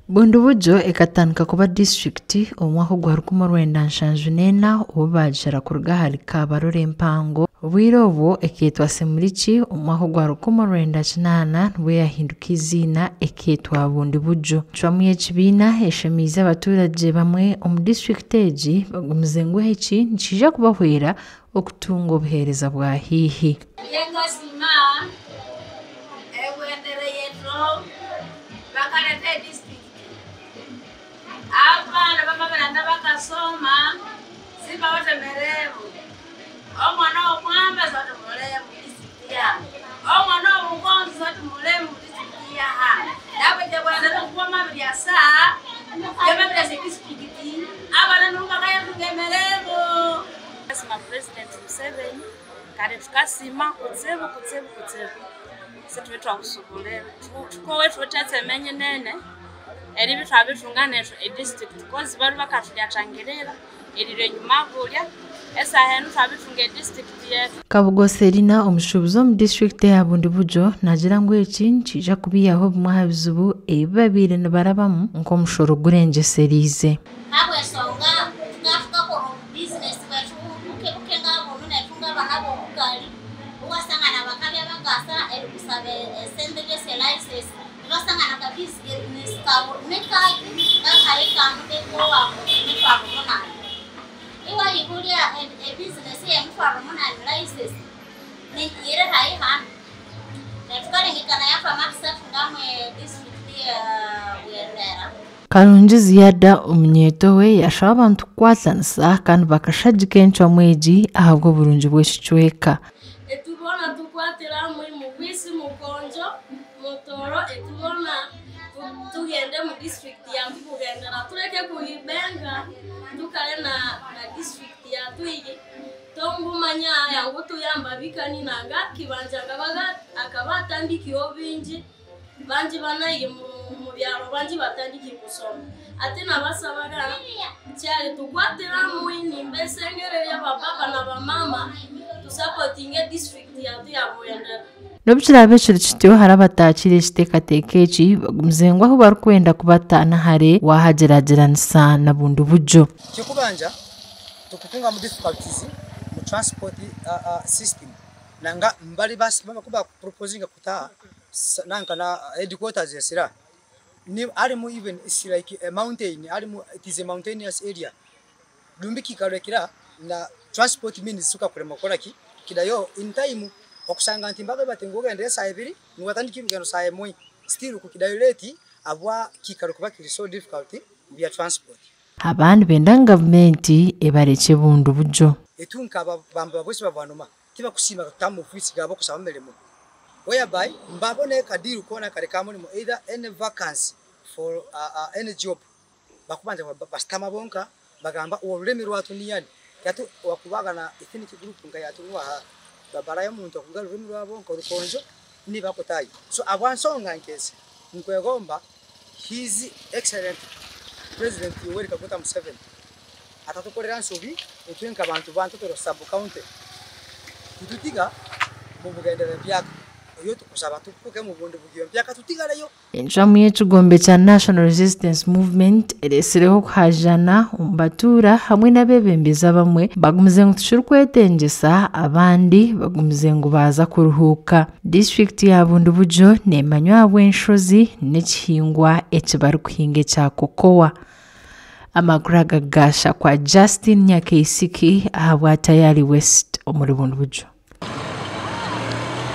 Bundubujo ekatandika kuba district omwaka gwa 1994 obubajira kuruga hali Kabarore Mpango obwire obwo eketwa Semurichi omwaka gwa 1998 bwe yahinduka izina eketwa Bundubujo cwamu y'ekibiina eshemize abaturage bamwe omu district egi bagumizengo heki nikija kubahwera okutunga obuhereza bwa hihi abana bamabanda bakasoma simba wote merevu omwana omwamba zote mulemu disikia omwana omukonzi zote mulemu disikia ha dawe jabwana kuwa mabiri saa yababira sekisikiti abana numba kaya tugemerevu asma president Museveni kare tukasima kutsebu setwetwa kusubulera tuko wetu tatsemenye nene eri bitwabe tunganeto e district because bari bakatujyatangerera eri nyuma bulya esa henu twabitunga e district yetu Kabugo Serina omushubuzo mu district ya Bundubujo nagira ngo eki nkija kubiyaho bumwabizubu ebabire nibarabamu nko mushoro gurenje serize habwe songa tukafuka ko business wetu buke ngabo netunga banabo bugali uwasanga nabakabya bagasa eri kusabe sende gese license basanga nakabisi business kawo meka kakareka mbeko wako mfano mona iwa ikulia e business ya mfano mona license ni ire hai han netukale ngikana yafa mapsa tungamwe district ya Bwendera Karungi ziyada omunyeto we yashaba abantu kwatsanisa kandi bakashagika enchwa mweji ahabwo burungi bw'ekicweka etubona tukwatira mu bwisi mukonjo motoro etubona tugende mu district ya Bwendera tureke kuyibenga tukale na district ya Twigi tongumanya yango tuyamba bikani naga kibanjanga baga akabatandikio binji banji banaye mu byaro banji batandiki kusoma ate nabasabaga cyari tukwatira mu nimbesengere ya baba na bamama supporting district ya Bwendera Nobukira abeshuru kityo harabatakire ekiteekateeka eki bagumuzengwa aho barikwenda kubatana hare wahagerageranisa na Bundubujo kikubanja tukutunga mu difficulties mu transport system nanga mbali basi mama kuba proposing kutaa nanga na headquarters yesira ni alimu even is like a mountain alimu it is a mountainous area dumbiki karekira na transport means suka kurema kolaki kidayo in time okusanga ntimbaga batengoga ndere saa 2 ngwatandiki bigano saa 1 still kukidayoleti abwa kikaro kuba kiri so difficult via transport abandi benda government ebareke Bundubujo etunka bamba bose bavanoma tiba kusima tamu office gabo kusaba melemo whereby mbabone kadiru kona kare kamoni either any vacancy for any job bakubanja bastama bonka bagamba ururemi rwatu niyani yatu wakubaga na ethnic group nga yatunwa babara yo muntu kuga ururemi rwabonka rukonjo ni bakotayi so abwansonga nkese nkwegomba his excellent president Yoweri Kaguta Museveni atatukorera nsobi etwenka abantu toro sub county tututiga mu Bugendera byaka yoto kusaba tukuke mu Bundubujo byaka tutigarayo enchwamu y'ekigombe kya National Resistance Movement eresireho kuhajana umbatura hamwe n'abebembeza bamwe bagumizengo tushuru kwetengesa abandi bagumizengo baza kuruhuka district ya Bundubujo nemanywa abwenshozi n'ekihingwa ekibari kuhinga kya kokowa amaguraga gasha kwa Justin Nyakeisiki ahabwa Tayari West omuri Bundubujo.